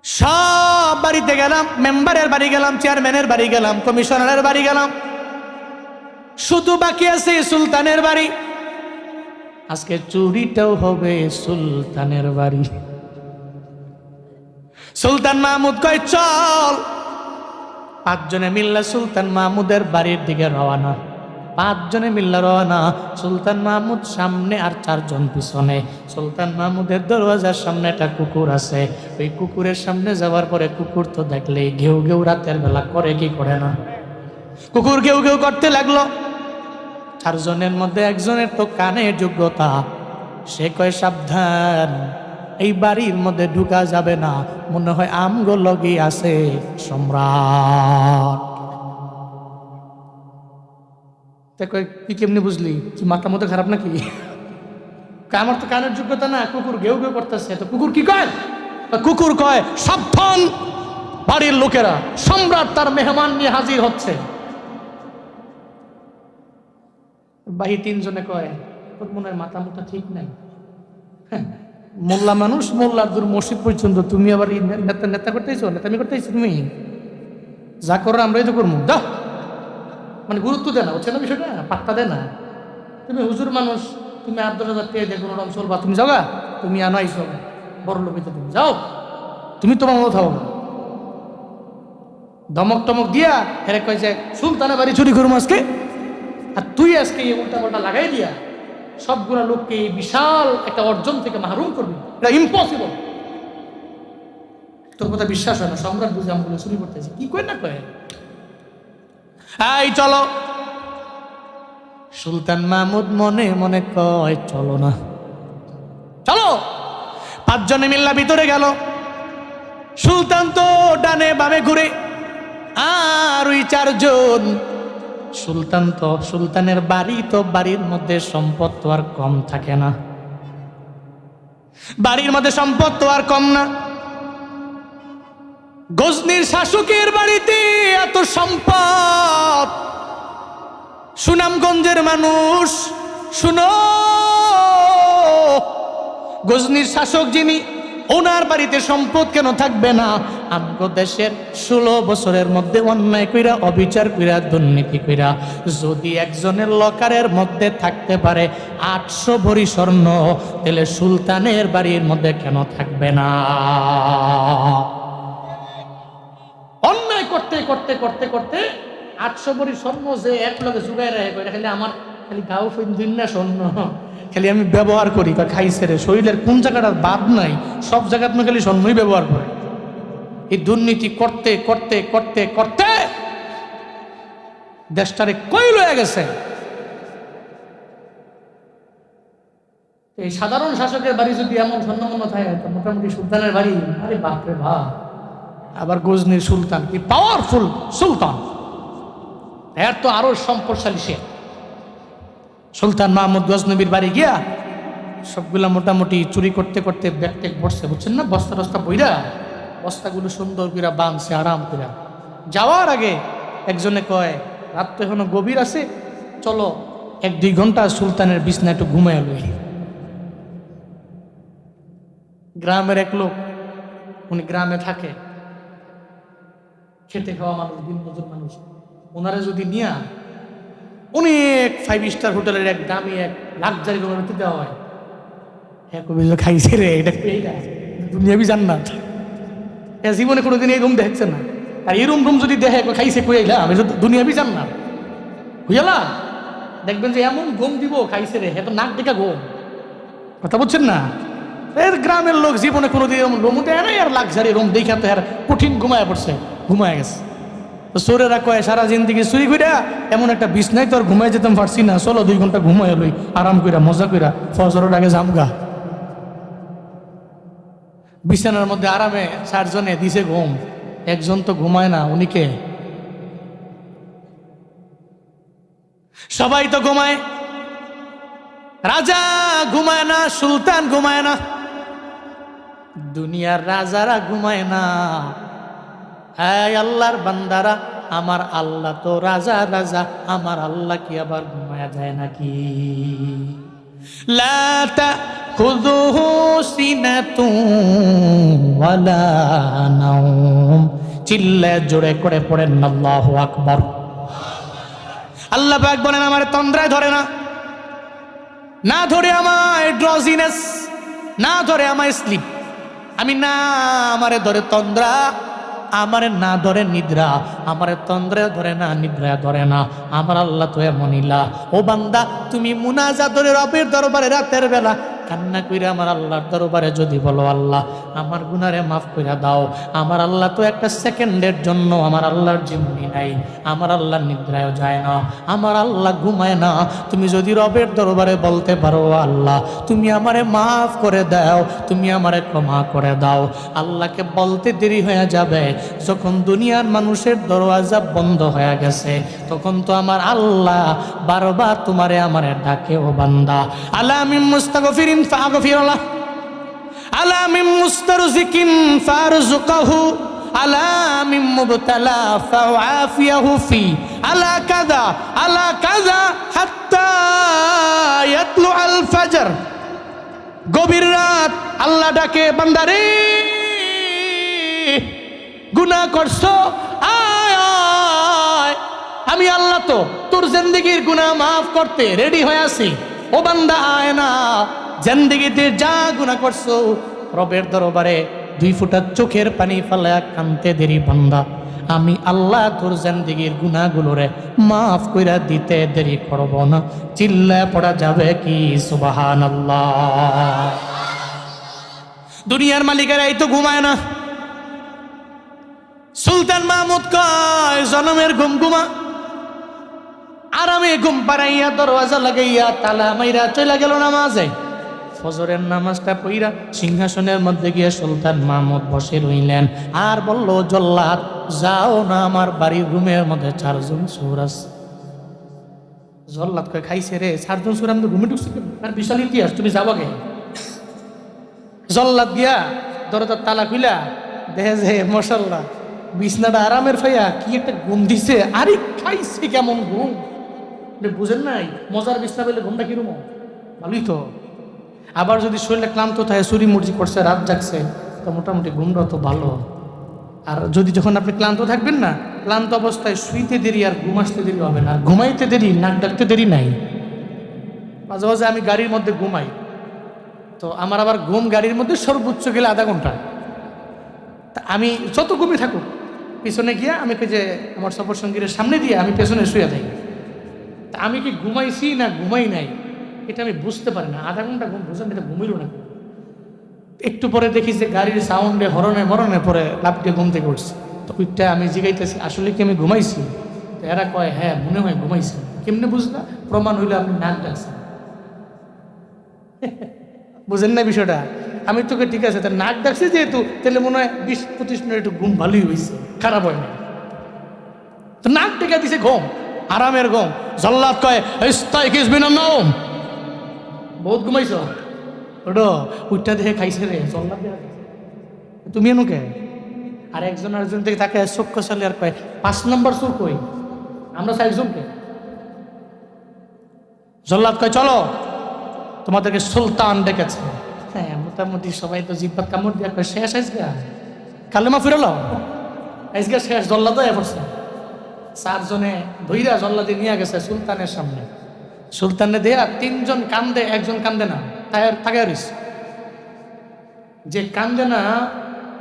সব বাড়িতে গেলাম, মেম্বারের বাড়ি গেলাম, চেয়ারম্যানের বাড়ি গেলাম, কমিশনারের বাড়ি গেলাম, শুধু বাকি আছে সুলতানের বাড়ি। আজকে চুরিটাও হবে সুলতানের বাড়ি। সুলতান মাহমুদ কয় চল। 5 জনে মিল্লা সুলতান মাহমুদের বাড়ির দিকে রওনা। 5 জনে মিল্লা রওনা। সুলতান মাহমুদ সামনে আর 4 জন পিছনে। সুলতান মাহমুদের দরওয়াজার সামনে একটা কুকুর আছে। ওই কুকুরের সামনে যাওয়ার পরে কুকুর তো দেখলেই ঘেউ ঘেউ রাতের বেলা করে, কি করে না? কুকুর ঘেউ ঘেউ করতে লাগলো। 4 জনের মধ্যে একজনের তো কানে যোগ্যতা, সে কয় সাবধান, এই বাড়ির মধ্যে ঢুকা যাবে না, মনে হয় আমগো লগি আছে সম্রাট। তুই কেমনি বুঝলি? তুই মাথা মতো খারাপ নাকি? আমার তো কানের যোগ্যতা না, কুকুর ঘেউ ঘেউ করতেছে। তো কুকুর কি কয়? কুকুর কয় সাবধান, বাড়ির লোকেরা, সম্রাট তার মেহমান নিয়ে হাজির হচ্ছে। বাহি 3 জনে কয় তোর মনে হয় মাথা মুথা ঠিক নাই। মোল্লা মানুষ, মোল্লার দূর মসজিদ পর্যন্ত, তুমি আবার নেতা নেতা করতেইছো, নেতামি করতেইছো। তুমি যা করো আমরাই তো করবো, দাও। মানে গুরুত্ব দেয় না, হচ্ছে না বিষয়টা, পাত্তা দেয় না। তুমি হুজুর মানুষ, তুমি 8-10 হাজার টাকা দিয়ে কোনো রকম চলবা, তুমি যাও গা, তুমি আনো আইসো বড় লোকিতে, তুমি যাও, তুমি তোমার মতো থাকো। ধমক টমক দিয়া হেরে কয় যে সুলতানের বাড়ি চুরি করবো আজকে, আর তুই আজকে এই উল্টা পাল্টা লাগাই দিয়া সবগুলা লোককে এই বিশাল একটা অর্জন থেকে মাহরুম করবি, এটা ইম্পসিবল। তোর কথা বিশ্বাস হয় না, সম্রাট বুঝে আমগুলো চুরি করতেছি, কি কয় না কয়। এই চলো। সুলতান মাহমুদ মনে মনে কয় চলো না, চলো। 5 জনে মিল্লা ভিতরে গেল। সুলতান তো ডানে বামে ঘুরে, আর ওই 4 জন। সুলতান তো, সুলতানের বাড়ি তো, বাড়ির মধ্যে সম্পদ তো আর কম থাকে না, বাড়ির মধ্যে সম্পদ তো আর কম না। গজনীর শাসকের বাড়িতে এত সম্পদ, সুনামগঞ্জের মানুষ শুনো, গজনীর শাসক যিনি, ওনার বাড়িতে সম্পদ কেন থাকবে না? আমগো দেশের 16 বছরের মধ্যে অন্যায় কইরা, অবিচার কইরা, দুর্নীতি কইরা যদি একজনের লকারের মধ্যে থাকতে পারে 800 ভরি স্বর্ণ, তাহলে সুলতানের বাড়ির মধ্যে কেন থাকবে না? অন্যায় করতে করতে করতে করতে 800 ভরি স্বর্ণ যে এক লগে জুগাই রাখে, খালি আমার খালি গাও ফিন না স্বর্ণ, খালি আমি ব্যবহার করি বা খাইছে রে, শরীরের কোন জায়গাটা বাদ নাই, সব জায়গায় তুমি খালি স্বর্ণই ব্যবহার করে। এই দুর্নীতি করতে করতে করতে করতে দেশটারে কই লয়ে গেছে। এই সাধারণ শাসকের বাড়ি যদি এমন স্বর্ণমন্য থাকে, তো মোটামুটি সুলতানের বাড়ি, আরে বাপরে বাপ। আবার গজনীর সুলতান কি পাওয়ারফুল সুলতান, এর তো আরো সম্পদশালী সে। সুলতান মাহমুদ গজনবীর বাড়ি গিয়া সবগুলা মোটামুটি চুরি করতে করতে ব্যাগ ট্যাগ বসছে, বুঝছেন না, বস্তা টস্তা বইরা, বস্তাগুলো সুন্দর করে বাঁধছে আরাম করে। যাওয়ার আগে একজনে কয় রাত তো এখনো গভীর আছে, চলো 1-2 ঘন্টা সুলতানের বিছনা একটু ঘুমায় লই। গ্রামের এক লোক, উনি গ্রামে থাকে, খেটে খাওয়া মানুষ, দিন মজুর মানুষ, ওনারা যদি নিয়া অনেক 5 স্টার হোটেলের এক দামি এক লাক্সারি রুমের ভিতরে দেওয়া হয়, হ্যাঁ কবি খাইছে রে, এটা দুনিয়াবি জান্নাত। জীবনে কোনোদিন এই রুম দেখছে না, আর এই রুম যদি দেখে খাইছে কইলা আমি দুনিয়াবি জান্নাত হইয়ালা। দেখবেন যে এমন ঘুম দিব খাইছে রে, এত নাক ডেকা ঘুম। কথা বলছেন না? এর গ্রামের লোক জীবনে কোনোদিন রুম দেয় নাই, আর লাক্সারি রুম দেখে তো আর কঠিন ঘুমায় পড়ছে, ঘুমায় গেছে। তো চোরেরা কয় সারা জিন্দিগি চুরি কইরা এমন একটা বিছনায় তো আর ঘুমাই যেতাম পারছি না, চলো 2 ঘন্টা ঘুমাই লই আরাম কইরা মজা কইরা ফজরের আগে জামগা। বিছানার মধ্যে আরামে 4 জনে দিছে ঘুম, একজন তো ঘুমায় না। উনিকে সবাই তো ঘুমায়, রাজা ঘুমায় না, সুলতান ঘুমায় না, দুনিয়ার রাজারা ঘুমায় না। হ্যাঁ আল্লাহর বান্দারা, আমার আল্লাহ তো রাজা রাজা, আমার আল্লাহ কি আবার ঘুমায়া যায় নাকি? লা তাখুযুহু সিনাতুন ওয়ালা নাওম। চিল্লা জোরে করে পড়েন আল্লাহু আকবার। আল্লাহ পাক বলেন আমার তন্দ্রায় ধরে না, না ধরে আমার ড্রজিনেস, না ধরে আমার স্লিপ, আমি না আমারে ধরে তন্দ্রা, আমারে না ধরে নিদ্রা, আমারে তন্দ্রা ধরে না, নিদ্রা ধরে না। আমার আল্লাহ তো এমনিলা। ও বান্দা, তুমি মুনাজাত ধরে রবের দরবারে রাতের বেলা কান্না কইরা আমার আল্লাহর দরবারে যদি বলো আল্লাহ আমার গুনারে মাফ কইরা দাও, আমার আল্লাহ তো একটা সেকেন্ডের জন্য আমার আল্লাহর জীবনী নাই, আমার আল্লাহ নিদ্রায় যায় না, আমার আল্লাহ ঘুমায় না। তুমি যদি রবের দরবারে বলতে পারো আল্লাহ তুমি আমারে মাফ করে দাও, তুমি আমারে ক্ষমা করে দাও, আল্লাহকে বলতে দেরি হয়ে যাবে যখন দুনিয়ার মানুষের দরওয়াজা বন্ধ হয়ে গেছে, তখন তো আমার আল্লাহ বারবার তোমারে আমারে ডাকে। ও বান্দা, আলা মিন মুস্তাগফিরিন ফাগফিরলাহ, আলা মিন মুস্তারজিকিন ফারজুকহু, আলা মিন মুবতালা ফাআফিয়াহু ফি, আলা কাযা হাত্তা ইয়াতলু আল ফাজর। গভীর রাত আল্লাহ ডাকে, বান্দারে গুনাহ করছো, আয় আয়, আমি আল্লাহ তো তোর জিন্দেগির গুনাহ মাফ করতে রেডি হয়ে আছি। ও বান্দা আয় না, জিন্দেগিতে যা গুনাহ করছো রবের দরবারে 2 ফোঁটা চোখের পানি ফেলায়া কানতে দেরি বান্দা, আমি আল্লাহ তোর জিন্দেগির গুনাহগুলোরে মাফ কইরা দিতে দেরি করব না। চিল্লা পড়া যাবে কি সুবহানাল্লাহ। দুনিয়ার মালিকেরা এই তো ঘুমায় না। সুলতান মাহমুদ কয় জনমের ঘুম ঘুমা, আরামে ঘুম পাড়াইয়া দরওয়াজা লাগাইয়া তালা মাইরা চলে গেল নামাজে। ফজরের নামাজটা পইরা সিংহাসনের মধ্যে গিয়ে সুলতান মাহমুদ বসে রইলেন আর বলল, জল্লাদ যাও না, আমার বাড়ির রুমের মধ্যে 4 জন চোর আছে। জল্লাদ কয় খাইছে রে, 4 জন চোর আমাদের রুমে ঢুকছে, আর বিশাল ইতিহাস, তুমি যাবো গে। জল্লাদ গিয়া দরজার তালা খুইলা দেখে যে মাশাআল্লাহ বিছনাটা আরামের ফাইয়া কি একটা ঘুম দিছে। আরে খাইছে কেমন ঘুম, বুঝেন নাই? মজার বিছনা পেলে ঘুমটা কিরকম ভালোই তো। আবার যদি শরীরে ক্লান্ত থাকে, চুরি মুরজি করছে, রাত জাগছে, তো মোটামুটি ঘুমটা তো ভালো। আর যদি যখন আপনি ক্লান্ত থাকবেন না, ক্লান্ত অবস্থায় শুইতে দেরি আর ঘুম আসতে দেরি হবে না, ঘুমাইতে দেরি নাক ডাকতে দেরি নাই। মাঝে মাঝে আমি গাড়ির মধ্যে ঘুমাই, তো আমার আবার ঘুম গাড়ির মধ্যে সর্বোচ্চ গেলে আধা ঘন্টা। তা আমি যত ঘুমে থাকুক পিছনে গিয়া আমি যে আমার সফর সঙ্গীর সামনে দিয়ে আমি পেছনে শুয়ে থাকি। তা আমি কি ঘুমাইছি না ঘুমাই নাই এটা আমি বুঝতে পারি না। আধা ঘন্টা ঘুম বুঝলাম, এটা ঘুমিল না। একটু পরে দেখি যে গাড়ির সাউন্ডে হরনে মরণে পরে লাফ দিয়ে ঘুম থেকে উঠছি। তো ওইটা আমি জিগাইতেছি আসলে কি আমি ঘুমাইছি? তো এরা কয় হ্যাঁ মনে হয় ঘুমাইছি। কেমনে বুঝলা? প্রমাণ হইলে আপনি নাক ডাকছেন। বুঝেন না বিষয়টা? আমি তোকে ঠিক আছে তা নাক ডাকছি যেহেতু, তাহলে মনে হয় 20-25 মিনিট একটু ঘুম ভালোই হয়েছে, খারাপ হয় না। তো নাক ডেকে দিছে ঘুম, আরামের ঘুম। জল্লাদ কয় ইস্তাইকিজ মিনান নাওম, বহুত ঘুমাইছ ওটো, উঠটা দেখে খাইছে রে। জল্লাদ তুমি এনুকে আর একজন আরেকজন থেকে তাকে চোখ চালে আর কয় 5 নম্বর চোর কই? আমরা 4 জনকে। জল্লাদ কয় চলো তোমাদেরকে সুলতান ডেকেছে। হ্যাঁ মোটামুটি সবাই তো জিব্বাত কামড় দিয়া কয় শেষ আজগা, কালেমা ফিরালো আজগা শেষ। জল্লাদ পড়ছে 4 জনে ধইরা জল্লাদে নিয়ে গেছে সুলতানের সামনে। সুলতানে দেয়া 3 জন কান্দে, একজন কান্দে না, তাকে যে কান্দে না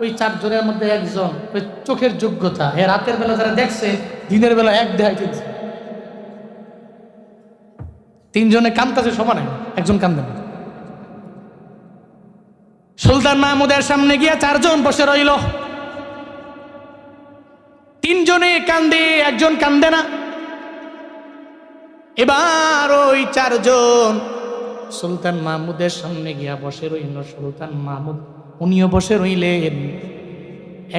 ওই 4 জনের মধ্যে একজন, ওই চোখের যোগ্যতা, রাতের বেলা যারা দেখছে দিনের বেলা এক দেখাই দিচ্ছে। তিনজনে কান্দতেছে সমানে, একজন কান্দে না। সুলতান মাহমুদের সামনে গিয়া চারজন বসে রইল, তিনজনে কান্দে, একজন কান্দে না। এবার ওই চারজন সুলতান মাহমুদের সামনে গিয়া বসে রইল। সুলতান মাহমুদ উনিও বসে রইলেন।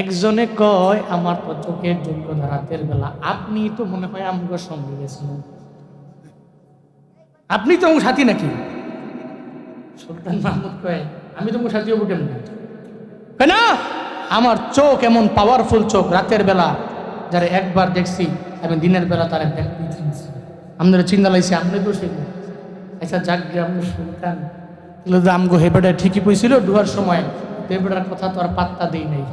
একজনে কয়, আমার তো চোখের যোগ্যতা রাতের বেলা, আপনি তো মনে হয় আমগো সঙ্গে গেছিলেন, আপনি তো আমার সাথী নাকি? সুলতান মাহমুদ কয়, আমি তো সাথী হবো কেমন? না, আমার চোখ এমন পাওয়ারফুল চোখ, রাতের বেলা যারা একবার দেখছি আমি দিনের বেলা তারা দেখতে চিনছি, আমাদের চিন্তা লাগছে আপনি তো সেই। আচ্ছা যাক গে, আপনি সুলতান আমগো হেবেটা ঠিকই পইছিল ঢুয়ার সময়, হেবেটার কথা তো আর পাত্তা দিই নাই,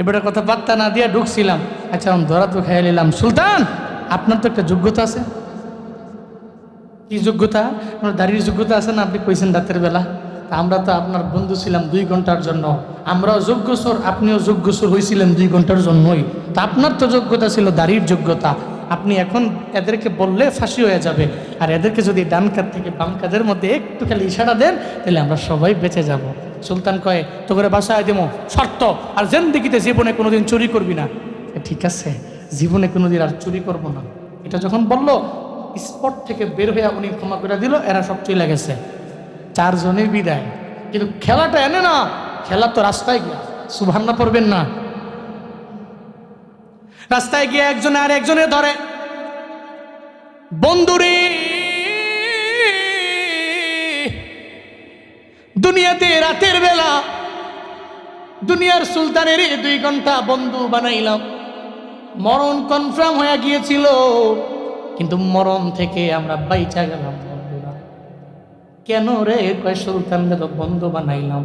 এবারের কথা পাত্তা না দিয়ে ঢুকছিলাম। আচ্ছা আমি ধরা তো খেয়ে নিলাম। সুলতান, আপনার তো একটা যোগ্যতা আছে। কি যোগ্যতা? আপনার দাড়ির যোগ্যতা আছে না? আপনি কইছেন রাতের বেলা। আমরা তো আপনার বন্ধু ছিলাম 2 ঘন্টার জন্য, আমরাও যোগ্যসর, আপনিও যোগ্যসর হয়েছিলেন 2 ঘন্টার জন্যই। তা আপনার তো যোগ্যতা ছিল দাড়ির যোগ্যতা, আপনি এখন এদেরকে বললে ফাঁসি হয়ে যাবে, আর এদেরকে যদি ডান কাত থেকে বাম কাদের মধ্যে একটু খালি ইশারা দেন তাহলে আমরা সবাই বেঁচে যাব। সুলতান কয়, তো করে বাসায় দেবো, শর্ত আর জিন্দেগিতে জীবনে কোনোদিন চুরি করবি না। ঠিক আছে, জীবনে কোনোদিন আর চুরি করব না। এটা যখন বলল, স্পট থেকে বের হয়ে উনি ক্ষমা করে দিল, এরা সব চলে গেছে, চারজনের বিদায়। কিন্তু খেলাটা এনে না, খেলা তো রাস্তায় গিয়া, সুবহানাল্লাহ পড়বেন না? রাস্তায় গিয়ে একজনে আর একজনে ধরে, বন্ধুরে দুনিয়াতে রাতের বেলা দুনিয়ার সুলতানের 2 ঘন্টা বন্ধু বানাইলাম, মরণ কনফার্ম হয়ে গিয়েছিল, কিন্তু মরণ থেকে আমরা বাইচা গেলাম বন্ধুরা। কেন রে? কয় সুলতানরে তো বন্ধু বানাইলাম,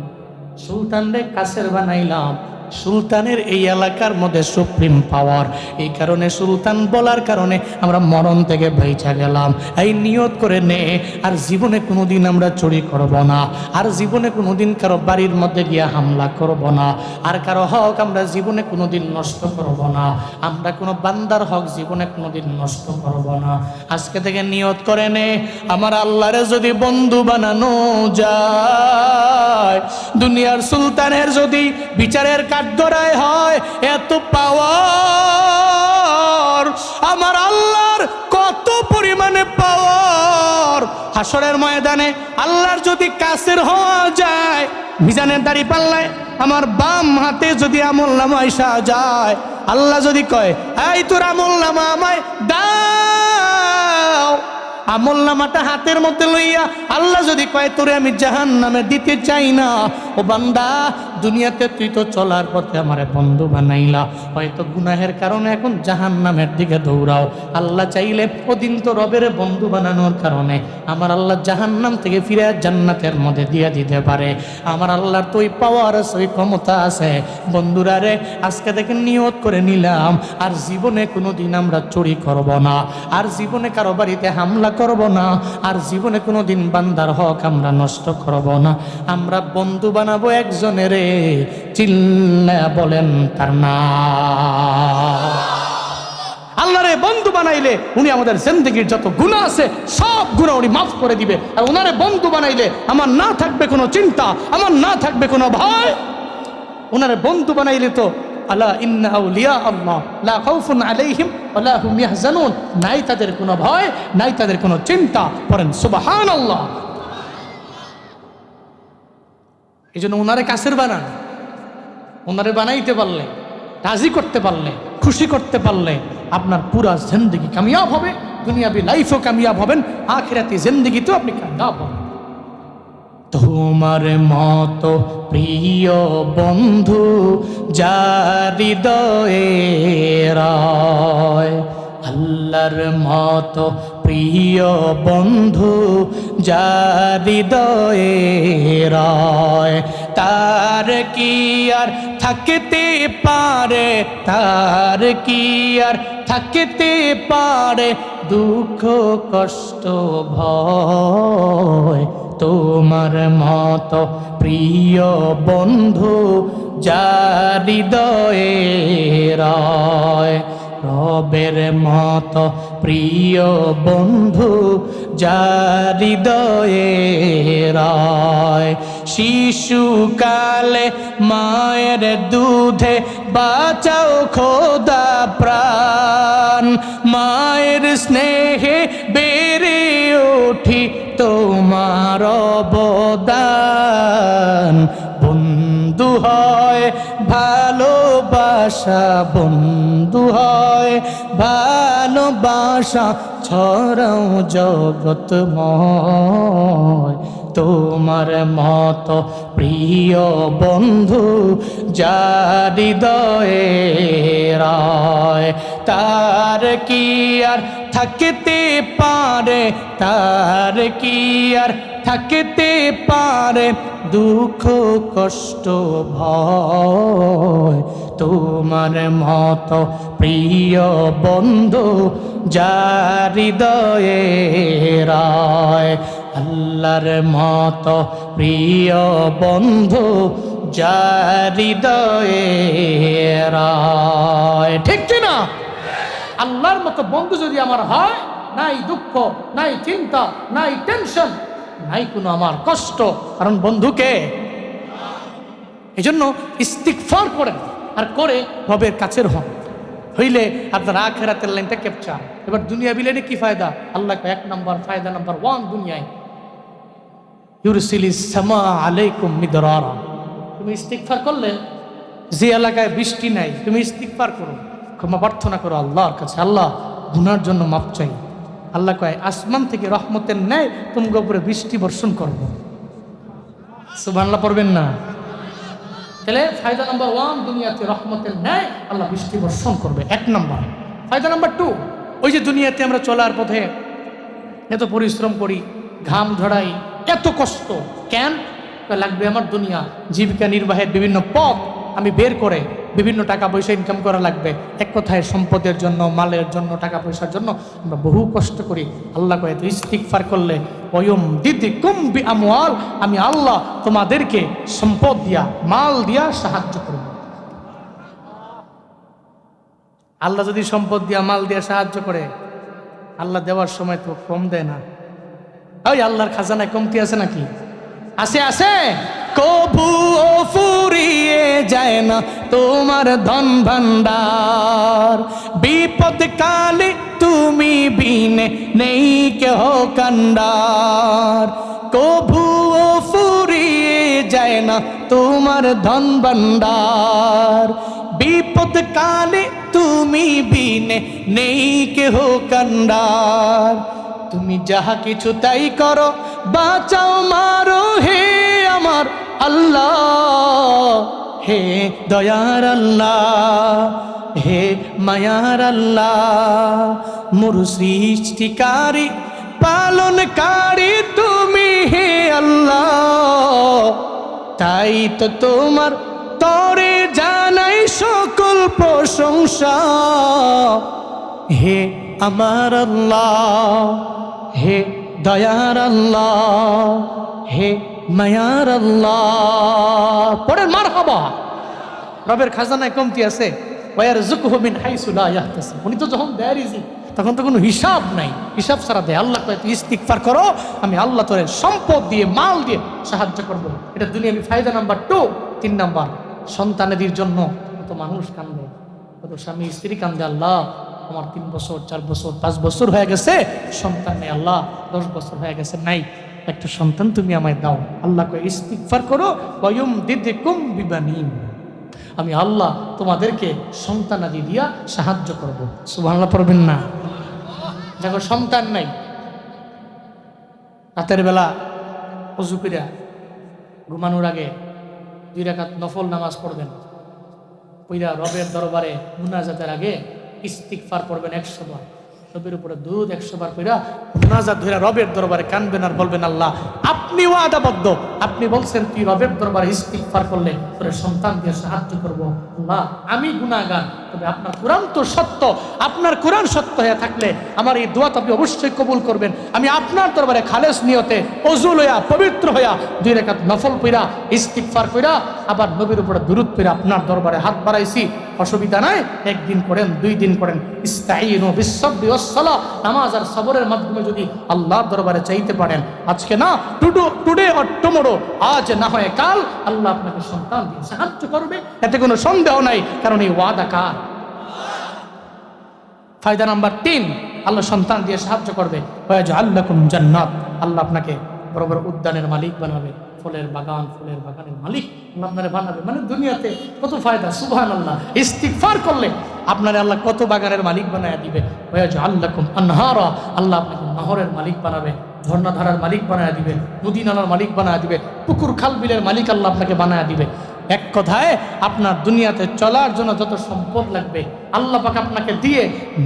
সুলতানরে কাছের বানাইলাম, সুলতানের এই এলাকার মধ্যে সুপ্রিম পাওয়ার, এই কারণে সুলতান বলার কারণে আমরা মরণ থেকে বাইচা গেলাম। এই নিয়ত করে নে, আর জীবনে কোনোদিন আমরা চুরি করব না, আর জীবনে কোনোদিন কারো বাড়ির মধ্যে গিয়ে হামলা করব না, আর কারো হক আমরা জীবনে কোনোদিন নষ্ট করব না, আমরা কোনো বান্দার হক জীবনে কোনোদিন নষ্ট করব না। আজকে থেকে নিয়ত করে নে, আমার আল্লাহরে যদি বন্ধু বানানো যায়, দুনিয়ার সুলতানের যদি বিচারের কাঠগড়ায় হয় এত পাওয়ার, আমার আল্লাহর কত পরিমাণে পাওয়ার, হাসরের ময়দানে আল্লাহর যদি কাছের হওয়া যায়, মিজানের দাড়ি পাল্লায় আমার বাম হাতে যদি আমলনামা আইসা যায়, আল্লাহ যদি কয়, এই তোর আমলনামা আমায় দাও, আমলনামাটা হাতের মধ্যে লইয়া আল্লাহ যদি কয়, তোরে আমি জাহান্নামে দিতে চাই না, ও বান্দা দুনিয়াতে তুই তো চলার পথে আমারে বন্ধু বানাইলা, হয়তো গুনাহের কারণে এখন জাহান্নামের দিকে দৌড়াও, আল্লাহ চাইলে ওদিন তো রবের বন্ধু বানানোর কারণে আমার আল্লাহ জাহান্নাম থেকে ফিরে জান্নাতের মধ্যে দিয়ে দিতে পারে। আমার আল্লাহর তো ওই পাওয়ার আছে, ওই ক্ষমতা আছে। বন্ধুরা রে, আজকে থেকে নিয়ত করে নিলাম, আর জীবনে কোনোদিন আমরা চুরি করব না, আর জীবনে কারো বাড়িতে হামলা করব না, আর জীবনে কোনোদিন বান্দার হক আমরা নষ্ট করব না। আমরা বন্ধু বানাবো একজনের, চিল্লা বলেন তার নাম। আল্লাহরে বন্ধু বানাইলে উনি আমাদের জিন্দেগির যত গুনাহ আছে সব গুনাহ উনি মাফ করে দিবে, আর ওনারে বন্ধু বানাইলে আমার না থাকবে কোনো চিন্তা, আমার না থাকবে কোনো ভয়। ওনারে বন্ধু বানাইলে তো আলা ইন্না আউলিয়া আল্লাহ লা খাউফুন আলাইহিম ওয়া লা হুম ইয়াহজানুন, নাই তাদের কোনো ভয়, নাই তাদের কোনো চিন্তা। পড়েন সুবহানাল্লাহ। এই জন্য ওনারে কাছের বানান, ওনারে বানাইতে পারলে, রাজি করতে পারলে, খুশি করতে পারলে আপনার পুরা জিন্দেগি কামিয়াব হবে, দুনিয়াবি লাইফও কামিয়াব হবেন, আখিরাতি জিন্দেগিতেও আপনি কামিয়াব হবেন। তোমার মতো প্রিয় বন্ধু যার হৃদয়ে রয়, আল্লাহর মতো প্রিয় বন্ধু যার হৃদয়ে রয়, তার কি আর থাকতে পারে, তার কি আর থাকতে পারে দুঃখ কষ্ট ভয়। তোমার মতো প্রিয় বন্ধু যার হৃদয়ে রয়, রবের মতো প্রিয় বন্ধু যার হৃদয়ে রয়। শিশুকালে মায়ের দুধে বাঁচাও খোদা প্রাণ, মায়ের স্নেহে বেড়ে ওঠি তোমার অবদান। বন্ধু হয় ভালোবাসা, বন্ধু হয় ভালোবাসা, ছড়াও জগৎময় তোমার মতো প্রিয় বন্ধু যার হৃদয়ে রয়। তার কি আর থাকতে পারে, তার কি আর থাকতে পারে দুঃখ কষ্ট ভয়, তোমার মতো প্রিয় বন্ধু যার হৃদয়ে রয়। আল্লাহর মতো প্রিয় বন্ধু যার হৃদয়ে রয়। ঠিক কি না? আল্লাহর মতো বন্ধু যদি আমার হয়, নাই দুঃখ, নাই চিন্তা, নাই টেনশন, নাই কোনো আমার কষ্ট, কারণ বন্ধুকে। এই জন্য ইস্তিগফার করেন, আর করে রবের কাছের হন, হইলে আপনার আখিরাতের লাইনটা ক্যাপচার। এবার দুনিয়া বিলাইনে কি ফায়দা? আল্লাহ এক নাম্বার ফায়দা, নাম্বার 1 দুনিয়ায় ইউরসিলিস সামা আলাইকুম মিদরারা। তুমি ইস্তিগফার করলে, যে এলাকায় বৃষ্টি নাই, তুমি ইস্তিগফার করো, ক্ষমা প্রার্থনা করো আল্লাহর কাছে, আল্লাহ গুনার জন্য মাপ চাই। আল্লাহ কয় আসমান থেকে রহমতের ন্যায় তোমার উপরে বৃষ্টি বর্ষণ করবো। সুবহানাল্লাহ পড়বেন না? তাহলে ফায়দা নাম্বার 1, দুনিয়াতে রহমতের ন্যায় আল্লাহ বৃষ্টি বর্ষণ করবে, 1 নাম্বার। ফায়দা নাম্বার 2, ওই যে দুনিয়াতে আমরা চলার পথে এত পরিশ্রম করি, ঘাম ঝড়াই, এত কষ্ট কেন লাগবে? আমার দুনিয়া জীবিকা নির্বাহের বিভিন্ন পথ আমি বের করে বিভিন্ন টাকা পয়সা ইনকাম করা লাগবে। এক কথায় সম্পদের জন্য, মালের জন্য, টাকা পয়সার জন্য আমরা বহু কষ্ট করি। আল্লাহ কয়ে তো ইস্তিগফার করলে ওয়ুম দিদিকুম বিআমওয়াল, আমি আল্লাহ তোমাদেরকে সম্পদ দিয়া, মাল দিয়া সাহায্য করব। আল্লাহ যদি সম্পদ দিয়া, মাল দিয়া সাহায্য করে, আল্লাহ দেওয়ার সময় তো কম দেয় না। ওই আল্লাহর খাজানায় কমতি আছে নাকি? আছে, আছে। কবুও ফুরিয়ে যায় না তোমার ধন ভান্ডার, বিপদ কালে তুমি বিনে নেই কেহ কান্ডার। কবুও ফুরিয়ে যায় না তোমার ধন ভান্ডার, বিপদ কালে তুমি বিনে নেই কেহ কান্ডার। তুমি যাহা কিছু তাই করো, বাঁচাও মারো হে আমার আল্লাহ, হে দয়ার আল্লাহ, হে মায়ার আল্লাহ। মোর সৃষ্টিকারী পালনকারী তুমি হে আল্লাহ, তাই তো তোমার তরে জানাই সকল প্রশংসা। হে আমার আল্লাহ, হে দয়ার আল্লাহ, হে মায়ার আল্লাহ। পড়েন মারহাবা। রবের খাজানায় কমতি আছে, ওয়ারযুকহু মিন হাইসু লা ইয়াহতাসিব। উনি তো যখন দেয় রিজিক, তখন তো কোনো হিসাব নাই, হিসাব ছাড়া দেয়। আল্লাহ কয় তুই ইস্তিগফার করো, আমি আল্লাহ তোরে সম্পদ দিয়ে, মাল দিয়ে সাহায্য করব। এটা দুনিয়াবি ফায়দা নাম্বার 2। 3 নাম্বার, সন্তানাদির জন্য কত মানুষ কান্দে, কত স্বামী স্ত্রী কান্দে, আল্লাহ আমার 3 বছর 4 বছর 5 বছর হয়ে গেছে সন্তান নেই, আল্লাহ 10 বছর হয়ে গেছে নাই, একটা সন্তান তুমি আমায় দাও। আল্লাহ কয় ইস্তিগফার করো, ওয়ুম দিদিকুম বিবানিন, আমি আল্লাহ তোমাদেরকে সন্তানাদি দিয়া সাহায্য করব। সুবহানাল্লাহ পড়বেন না? দেখো সন্তান নাই, রাতের বেলা ওযু কইরা ঘুমানোর আগে 2 রাকাত নফল নামাজ পড়বেন, পইরা রবের দরবারে মুনাজাতের আগে ইস্তিগফার করবেন 100 বার, রবের উপরে দুধ 100 বার কইরা মুনাজাত ধরে রবের দরবারে কানবেন আর বলবেন আল্লাহ আপনি ওয়াদাবদ্ধ, আপনি বলছেন তুই রবের দরবারে ইস্তিগফার করলে তোর সন্তান দিয়ে সাহায্য করব। আল্লাহ আমি গুনাহগার, তবে আপনার কোরআন তো সত্য, আপনার কোরআন সত্য হয়ে থাকলে আমার এই দোয়া তো আপনি অবশ্যই কবুল করবেন। আমি আপনার দরবারে খালেস নিয়তে ওযু লইয়া পবিত্র হইয়া 2 রাকাত নফল পড়া ইস্তিগফার কইরা আবার নবীর উপরে দুরূদ পড়ে আপনার দরবারে হাত বাড়াইছি, অসুবিধা নাই, একদিন করেন, 2 দিন করেন। ইস্তাঈনু বিস-সাবরি ওয়াস-সালাহ, নামাজ আর সবরের মাধ্যমে যদি আল্লাহর দরবারে চাইতে পারেন, আজকে না, টুডে অর টুমরো, আজ না হয় কাল আল্লাহ আপনাকে সন্তান দিয়ে সাহায্য করবে, এতে কোনো সন্দেহ নাই, কারণ এই ওয়াদা কার? ফায়দা নাম্বার 3, আল্লাহ সন্তান দিয়ে সাহায্য করবে। ওয়াজআল লাকুম জান্নাত, আল্লাহ আপনাকে বড় বড় উদ্যানের মালিক বানাবে, ফুলের বাগানের মালিক আল্লাহ আপনারে বানাবে। মানে দুনিয়াতে কত ফায়দা, সুবহানাল্লাহ। ইস্তিগফার করলে আপনারে আল্লাহ কত বাগানের মালিক বানায় দিবে। ওয়াজআল লাকুম আনহারা, আল্লাহ আপনাকে নহরের মালিক বানাবে, ঝর্ণাধারার মালিক বানায় দিবে, নদী নালার মালিক বানায় দিবে, পুকুর খাল বিলের মালিক আল্লাহ আপনাকে বানায় দিবে। এক কথায় আপনার দুনিয়াতে চলার জন্য যত সম্পদ লাগবে আল্লাহ পাক আপনাকে দিয়ে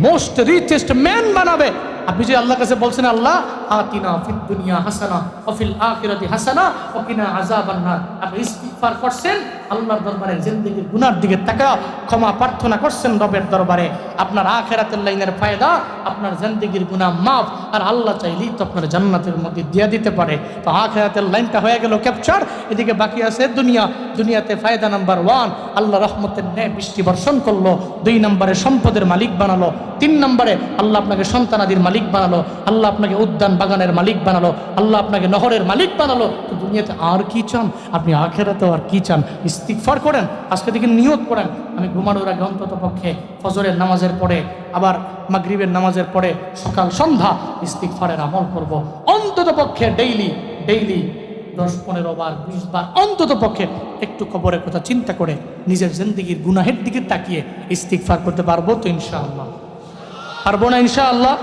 মোস্ট রিচেস্ট ম্যান বানাবে। আপনি যে আল্লাহর কাছে বলছেন, আল্লাহ আতিনা ফিদ দুনিয়া হাসানা ওয়া ফিল আখিরাতি হাসানা ওয়া কিনা আযাবান নার, আপনি ইস্তিগফার করছেন, আল্লাহর দরবারে জিন্দেগির গুনার দিকে তাকাও, ক্ষমা প্রার্থনা করছেন রবের দরবারে, আপনার আখিরাতের লাইনের ফায়দা, আপনার জিন্দেগির গুনাহ মাফ, আর আল্লাহ চাইলেই তো আপনার জান্নাতের মধ্যে দিয়ে দিতে পারে। তো আখিরাতের লাইনটা হয়ে গেল ক্যাপচার, এদিকে বাকি আছে দুনিয়া। দুনিয়াতে ফায়দা নাম্বার 1, আল্লাহ রহমতের ন্যায় বৃষ্টি বর্ষণ করলো। 2 নম্বরে সম্পদের মালিক বানালো। 3 নম্বরে আল্লাহ আপনাকে সন্তানাদির মালিক বানালো, আল্লাহ আপনাকে উদ্যান বাগানের মালিক বানালো, আল্লাহ আপনাকে নহরের মালিক বানালো। তো দুনিয়াতে আর কি চান আপনি? আখিরাতে আর কি চান? ইস্তিগফার করেন, আজকে থেকে নিয়ত করেন, আমি ঘুমানোর আগে অন্তত পক্ষে ফজরের নামাজের পরে, আবার মাগরিবের নামাজের পরে, সকাল সন্ধ্যা ইস্তিগফারের আমল করব। অন্তত পক্ষে ডেইলি 10-15 বার 20 বার অন্তত পক্ষে একটু কবরের কথা চিন্তা করে নিজের জিন্দেগির গুনাহের দিকে তাকিয়ে ইস্তিগফার করতে পারবো তো ইনশাআল্লাহ? পারবো না ইনশাআল্লাহ?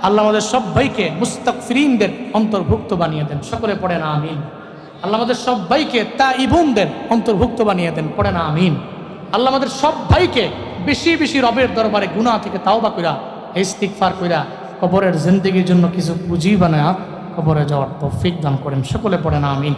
আল্লাহ আমাদের সবাইকে মুস্তাগফিরিনদের অন্তর্ভুক্ত বানিয়ে দেন, সকলে পড়েন আমিন। আল্লাহ আমাদের সবাইকে তাইবুনদের অন্তর্ভুক্ত বানিয়ে দেন, পড়েন আমিন। আল্লাহ আমাদের সবাইকে বেশি বেশি রবের দরবারে গুনাহ থেকে তাওবা কইরা ইস্তিগফার কইরা কবরের জিন্দেগির জন্য কিছু পুঁজি বানায়া কবরে যাওয়ার তৌফিক দান করেন, সকলে পড়েন আমিন।